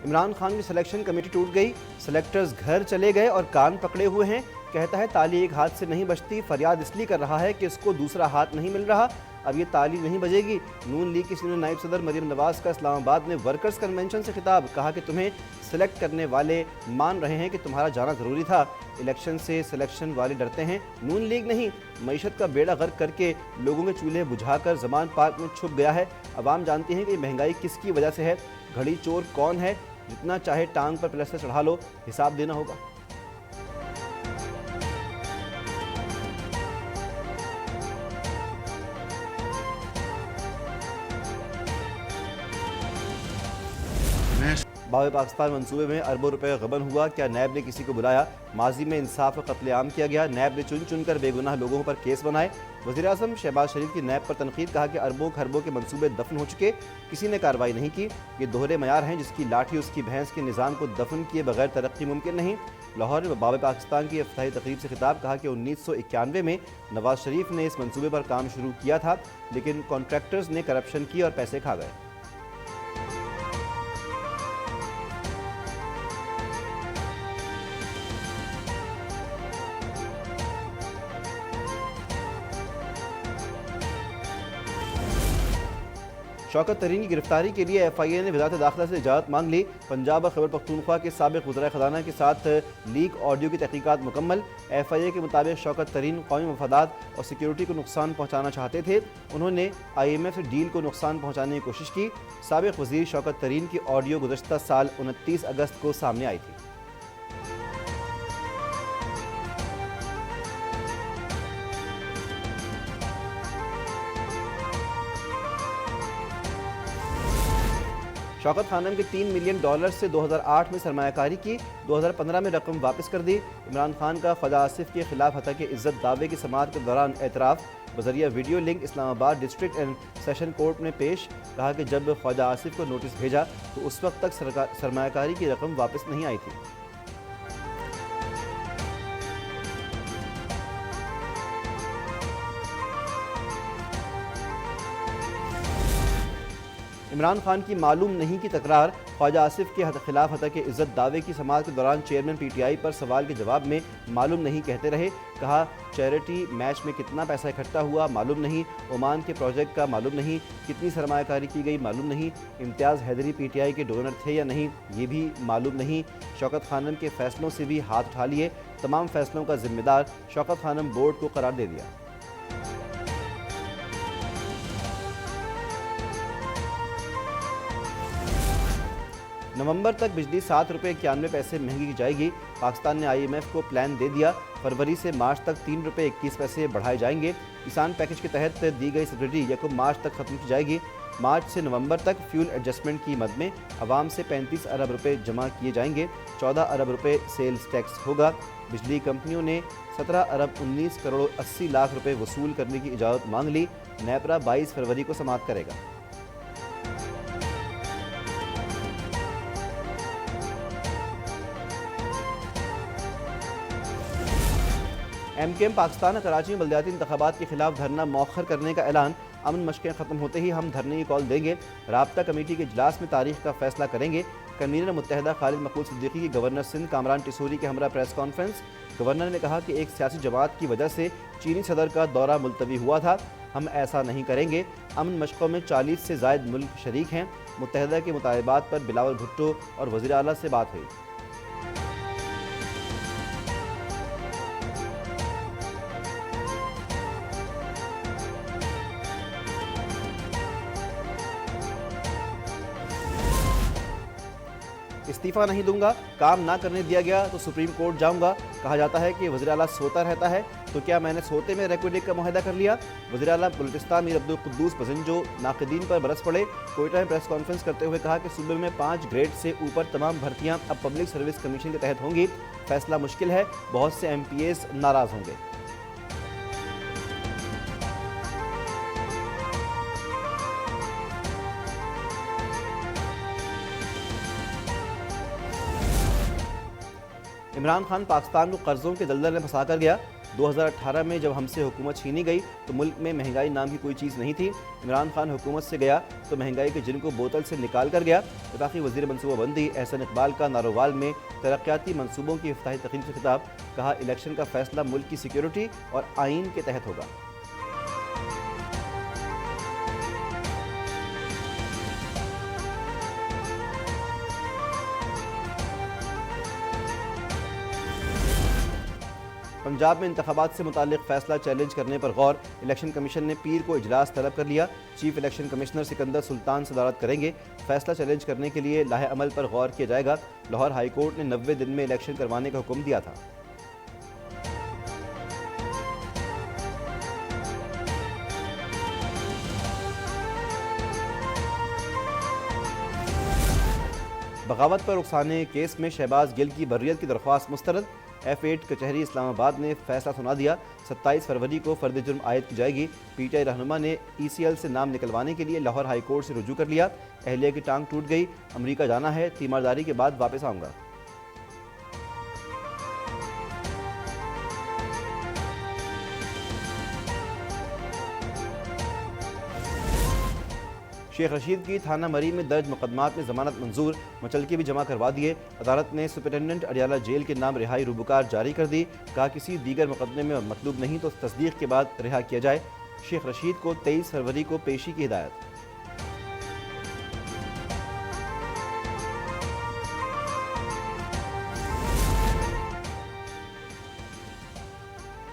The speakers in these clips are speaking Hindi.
इमरान खान की सिलेक्शन कमेटी टूट गई, सिलेक्टर्स घर चले गए और कान पकड़े हुए हैं। कहता है ताली एक हाथ से नहीं बजती, फरियाद इसलिए कर रहा है कि इसको दूसरा हाथ नहीं मिल रहा। अब ये ताली नहीं बजेगी। नून लीग की सीनियर नायब सदर मरीम नवाज का इस्लामाबाद में वर्कर्स कन्वेंशन से खिताब, कहा कि तुम्हें सिलेक्ट करने वाले मान रहे हैं कि तुम्हारा जाना ज़रूरी था। इलेक्शन से सिलेक्शन वाले डरते हैं, नून लीग नहीं। मईशत का बेड़ा गर्क करके लोगों के चूल्हे बुझाकर जमान पार्क में छुप गया है। अवाम जानती हैं कि महंगाई किसकी वजह से है, घड़ी चोर कौन है। जितना चाहे टांग पर प्लास्टर चढ़ा लो, हिसाब देना होगा। बावे पाकिस्तान मंसूबे में अरबों रुपए गबन हुआ, क्या नैब ने किसी को बुलाया? माजी में इंसाफ का कत्लेआम किया गया, नैब ने चुन चुनकर बेगुनाह लोगों पर केस बनाए। वज़ीर आज़म शहबाज शरीफ की नैब पर तनकीद, कहा कि अरबों खरबों के मंसूबे दफन हो चुके, किसी ने कार्रवाई नहीं की। ये दोहरे मयार हैं, जिसकी लाठी उसकी भैंस के निज़ाम को दफन किए बगैर तरक्की मुमकिन नहीं। लाहौर में बावे पाकिस्तान की इफ्तिताही तकरीब से खिताब, कहा कि 1991 में नवाज शरीफ ने इस मंसूबे पर काम शुरू किया था, लेकिन कॉन्ट्रैक्टर्स ने करप्शन की और पैसे खा गए। शौकत तरीन की गिरफ्तारी के लिए FIA ने वज़ारत दाखिला से इजाज़त मांग ली। पंजाब और खैबर पख्तूनख्वा के साबिक़ वज़ीर ख़ज़ाना के साथ लीक ऑडियो की तहकीकात मुकम्मल। FIA के मुताबिक शौकत तरीन कौमी मफादात और सिक्योरिटी को नुकसान पहुँचाना चाहते थे। उन्होंने IMF डील को नुकसान पहुँचाने की कोशिश की। साबिक़ वज़ीर शौकत तरीन की ऑडियो गुज़श्ता साल 29 अगस्त को सामने आई थी। शौकत खानम के $3 मिलियन से 2008 में सरमायाकारी की, 2015 में रकम वापस कर दी। इमरान खान का ख्वाजा आसिफ के खिलाफ हत्या के इज्जत दावे की समाअत के दौरान एतराफ़ बज़रिया video link Islamabad district and session court में पेश, कहा कि जब ख्वाजा आसिफ को नोटिस भेजा तो उस वक्त तक सरमायाकारी की रकम वापस नहीं आई थी। इमरान खान की मालूम नहीं की तकरार, ख्वाजा आसिफ के खिलाफ हत्या के इज्जत दावे की समाअत के दौरान चेयरमैन PTI पर सवाल के जवाब में मालूम नहीं कहते रहे। कहा चैरिटी मैच में कितना पैसा इकट्ठा हुआ मालूम नहीं, ओमान के प्रोजेक्ट का मालूम नहीं, कितनी सरमायाकारी की गई मालूम नहीं, इम्तियाज़ हैदरी PTI के डोनर थे या नहीं ये भी मालूम नहीं। शौकत खानम के फैसलों से भी हाथ उठा लिए, तमाम फैसलों का जिम्मेदार शौकत खानम बोर्ड को करार दे दिया। नवंबर तक बिजली ₹7.91 महंगी की जाएगी। पाकिस्तान ने IMF को प्लान दे दिया, फरवरी से मार्च तक ₹3.21 बढ़ाए जाएंगे। किसान पैकेज के तहत दी गई सब्सिडी 1 मार्च तक खत्म की जाएगी। मार्च से नवंबर तक फ्यूल एडजस्टमेंट की मद में आवाम से 35 अरब रुपए जमा किए जाएंगे। 14 अरब रुपए सेल्स टैक्स होगा। बिजली कंपनियों ने 17 अरब 19 करोड़ 80 लाख रुपए वसूल करने की इजाज़त मांग ली। नेपरा 22 फरवरी को समाप्त करेगा। MKM पाकिस्तान ने कराची में बल्दियाती इंतखाबात के खिलाफ धरना मौखर करने का ऐलान। अमन मशक़ें ख़त्म होते ही हम धरने की कॉल देंगे। राब्ता कमेटी के इजलास में तारीख का फैसला करेंगे। कन्वीनर मुत्तहिदा खालिद मकबूल सिद्दीकी की गवर्नर सिंध कामरान टिसूरी के हमरा प्रेस कॉन्फ्रेंस। गवर्नर ने कहा कि एक सियासी जमात की वजह से चीनी सदर का दौरा मुलतवी हुआ था, हम ऐसा नहीं करेंगे। अमन मशक़ों में 40 से ज़ायद मुल्क शरीक हैं। मुत्तहिदा के मुतालबात पर बिलावल भुट्टो और वज़ीर आला से बात हुई। इस्तीफ़ा नहीं दूंगा, काम ना करने दिया गया तो सुप्रीम कोर्ट जाऊंगा। कहा जाता है कि वज़ीर आला सोता रहता है, तो क्या मैंने सोते में रेक्विडेक का मुआहदा कर लिया? वज़ीर आला बलूचिस्तान मीर अब्दुल कुद्दूस बज़ंजो नाक़दीन पर बरस पड़े। कोयटा में प्रेस कॉन्फ्रेंस करते हुए कहा कि सूबे में 5 ग्रेड से ऊपर तमाम भर्तियाँ अब पब्लिक सर्विस कमीशन के तहत होंगी। फैसला मुश्किल है, बहुत से MPAs नाराज़ होंगे। इमरान खान पाकिस्तान को कर्जों के दलदल में फंसा कर गया। 2018 में जब हमसे हुकूमत छीनी गई तो मुल्क में महंगाई नाम की कोई चीज़ नहीं थी। इमरान खान हुकूमत से गया तो महंगाई के जिन को बोतल से निकाल कर गया। वफाकी वज़ीर मनसूबाबंदी एहसन इकबाल का नारोवाल में तरक्याती मनसूबों की इफ्ताही तकरीर से खिताब। कहा, इलेक्शन का फैसला मुल्क की सिक्योरिटी और आइन के तहत होगा। पंजाब में इंतखाबात से मुतालिक फैसला चैलेंज करने पर गौर। इलेक्शन कमीशन ने पीर को इजलास तलब कर लिया। Chief election commissioner Sikandar Sultan सदारत करेंगे। फैसला चैलेंज करने के लिए लाहे अमल पर गौर किया जाएगा। लाहौर हाई कोर्ट ने 90 दिन में इलेक्शन करवाने का हुक्म दिया था। बगावत पर उकसाने केस में शहबाज गिल की बर्रियत की दरख्वास्त मुस्तरद। F8 कचहरी इस्लामाबाद ने फैसला सुना दिया। 27 फरवरी को फर्द जुर्म आयद की जाएगी। PTI रहनुमा ने ECL से नाम निकलवाने के लिए लाहौर हाई कोर्ट से रुजू कर लिया। अहलिया की टांग टूट गई, अमरीका जाना है, तीमारदारी के बाद वापस आऊँगा। शेख रशीद की थाना मरी में दर्ज मुकदमात में जमानत मंजूर। मुचलके भी जमा करवा दिए। अदालत ने सुपरिटेंडेंट अडियाला जेल के नाम रिहाई रूबकार जारी कर दी। कहा, किसी दीगर मुकदमे में मतलूब नहीं तो तस्दीक के बाद रिहा किया जाए। शेख रशीद को 23 फरवरी को पेशी की हिदायत।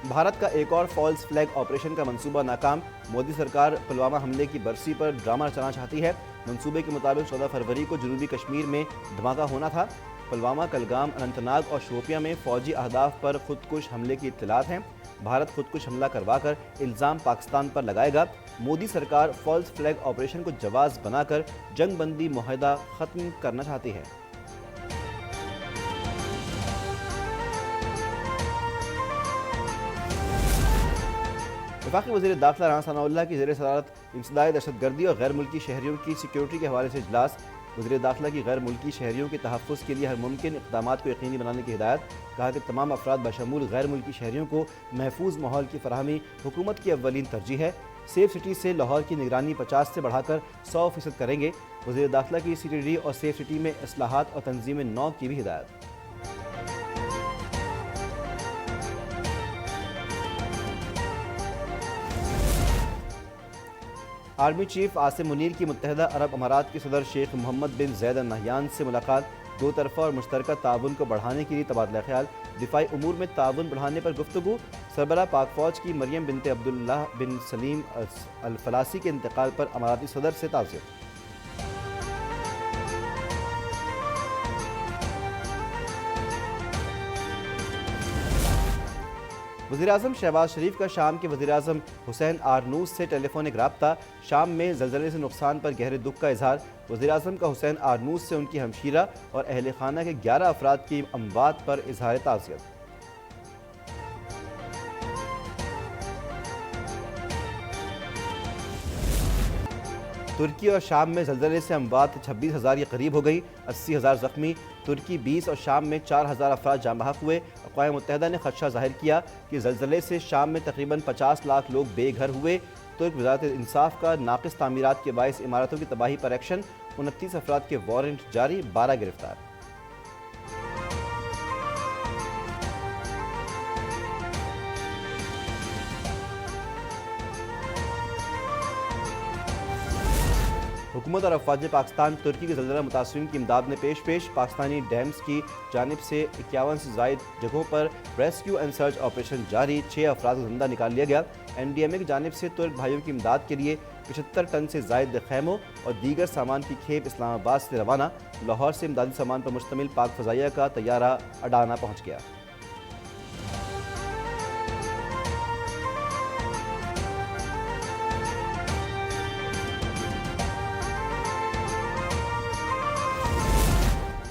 भारत का एक और फॉल्स फ्लैग ऑपरेशन का मंसूबा नाकाम। मोदी सरकार पुलवामा हमले की बरसी पर ड्रामा रचना चाहती है। मंसूबे के मुताबिक 14 फरवरी को जनूबी कश्मीर में धमाका होना था। पुलवामा, कलगाम, अनंतनाग और शोपियां में फौजी अहदाफ पर खुदकुश हमले की इत्तलात हैं। भारत खुदकुश हमला करवाकर इल्ज़ाम पाकिस्तान पर लगाएगा। मोदी सरकार फॉल्स फ्लैग ऑपरेशन को जवाज़ बनाकर जंग बंदी मुआहदा ख़त्म करना चाहती है। वफाकी वज़ीर दाखिला राना सनाउल्लाह की ज़ेर सदारत इंसदाए दहशतगर्दी और गैर मुल्की शहरियों की सिक्योरिटी के हवाले से इजलास। वज़ीर दाखिला की गैर मुल्की शहरियों के तहफ़्फ़ुज़ के लिए हर मुमकिन इक़दामात को यकीनी बनाने की हिदायत। कहा कि तमाम अफराद बशमूल गैर मुल्की शहरियों को महफूज माहौल की फराहमी हुकूमत की अव्वलीन तरजीह है। सेफ सिटी से लाहौर की निगरानी 50 से बढ़ाकर 100% करेंगे। वज़ीर दाखिला की CTD और सेफ सिटी में इस्लाहात और तंजीम 9 की भी हिदायत। आर्मी चीफ आसिम मुनीर की मुत्तहदा अरब अमारात के सदर शेख मोहम्मद बिन ज़ैद अल नहयान से मुलाकात। दो तरफ़ा और मुश्तरका ताउन को बढ़ाने के लिए तबादला ख्याल। दिफाई उमूर में ताउन बढ़ाने पर गुफ्तगू। सरबराह पाक फ़ौज की मरियम बिनते अब्दुल्लाह बिन सलीम अल फलासी के इंतकाल पर अमाराती सदर से ताज़ियत। वज़ीर-ए-आज़म शहबाज शरीफ का शाम के वज़ीर-ए-आज़म हुसैन आरनूस से टेलीफोनिक राब्ता। शाम में ज़लज़ले से नुकसान पर गहरे दुख का इजहार। वज़ीर-ए-आज़म का हुसैन आरनूस से उनकी हमशीरा और अहले खाना के 11 अफराद की अमवात पर इजहार ताज़ियत। तुर्की और शाम में ज़लज़ले से अमवात 26,000 के करीब हो गई, 80,000 ज़ख्मी। तुर्की 20 और शाम में 4,000 अफराद जाँ बहक हुए। अक़वाम मुत्तहिदा ने खदशा ज़ाहिर किया कि ज़लज़ले से शाम में तकरीबन 50 लाख लोग बेघर हुए। तुर्क वज़ारत इंसाफ का नाक़िस तामीरात के बाइस इमारतों की तबाही पर एक्शन। 29 अफराद के वारंट जारी, 12 गिरफ्तार। हुकूमत और अफवाज पाकिस्तान तुर्की के ज़लज़ला मुतासरीन की इमदाद में पेश। पाकिस्तानी डैम्स की जानिब से 51 से ज़ायद जगहों पर रेस्क्यू एंड सर्च ऑपरेशन जारी। 6 अफराद को जिंदा निकाल लिया गया। NDMA की जानिब से तुर्क भाइयों की इमदाद के लिए 75 टन से ज़ायद खैमों और दीगर सामान की खेप इस्लामाबाद से रवाना। लाहौर से इमदादी सामान पर मुश्तमिल पाक फ़ज़ाइया का तैयारा अडाना पहुँच गया।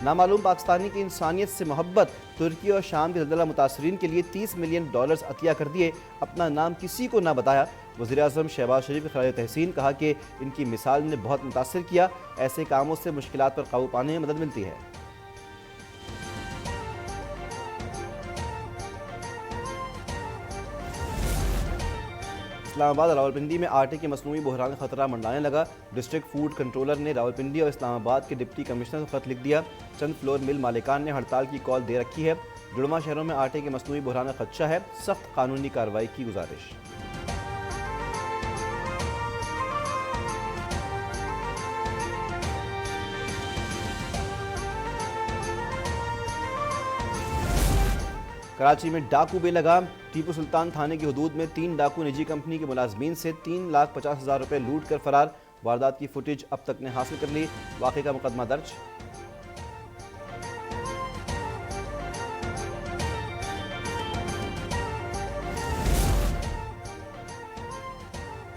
नामालूम पाकिस्तानी की इंसानियत से मोहब्बत। तुर्की और शाम के ज़लज़ला मुतासरीन के लिए $30 मिलियन अतिया कर दिए। अपना नाम किसी को ना बताया। वज़ीर-ए-आज़म शहबाज शरीफ के खिलाफ तहसीन। कहा कि इनकी मिसाल ने बहुत मुतासिर किया। ऐसे कामों से मुश्किलात पर काबू पाने में मदद मिलती है। इस्लामाबाद और रावलपिंडी में आटे के मसनूई बहरान का खतरा मंडराने लगा। डिस्ट्रिक्ट फूड कंट्रोलर ने रावलपिंडी और इस्लामाबाद के डिप्टी कमिश्नर को खत लिख दिया। चंद फ्लोर मिल मालिकान ने हड़ताल की कॉल दे रखी है। जुड़वा शहरों में आटे के मसनूई बहरान का खदशा है। सख्त कानूनी कार्रवाई की गुजारिश। कराची में डाकू बेलगाम। टीपू सुल्तान थाने की हदूद में 3 डाकू निजी कंपनी के मुलाजमीन से 3,50,000 रुपये लूट कर फरार। वारदात की फुटेज अब तक ने हासिल कर ली। वाक़े का मुकदमा दर्ज।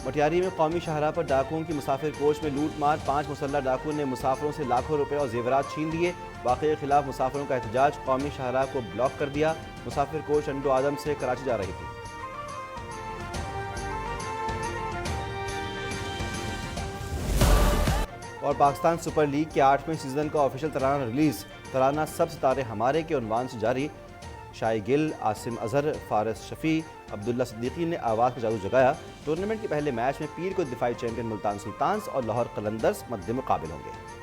मटियारी में कौमी शाहराह पर डाकुओं की मुसाफिर कोच में लूट मार। 5 मुसल्लह डाकुओं ने मुसाफिरों से लाखों रुपए और जेवरात छीन लिए। वाक़े के खिलाफ मुसाफिरों का एहतजाज। कौमी शाहराह को ब्लॉक कर दिया। मुसाफिर कोच अंडो आदम से कराची जा रही थी। और पाकिस्तान सुपर लीग के 8वें सीजन का ऑफिशियल तराना रिलीज। तराना सब सितारे हमारे के उन्वान से जारी। शाय गिल, आसिम अजहर, फारिस शफी, अब्दुल्ला सिद्दीकी ने आवाज़ का जादू जगाया। टूर्नामेंट के पहले मैच में पीर को दिफाई चैंपियन मुल्तान सुल्तान्स और लाहौर कलंदर्स मद्दे मुकाबिल होंगे।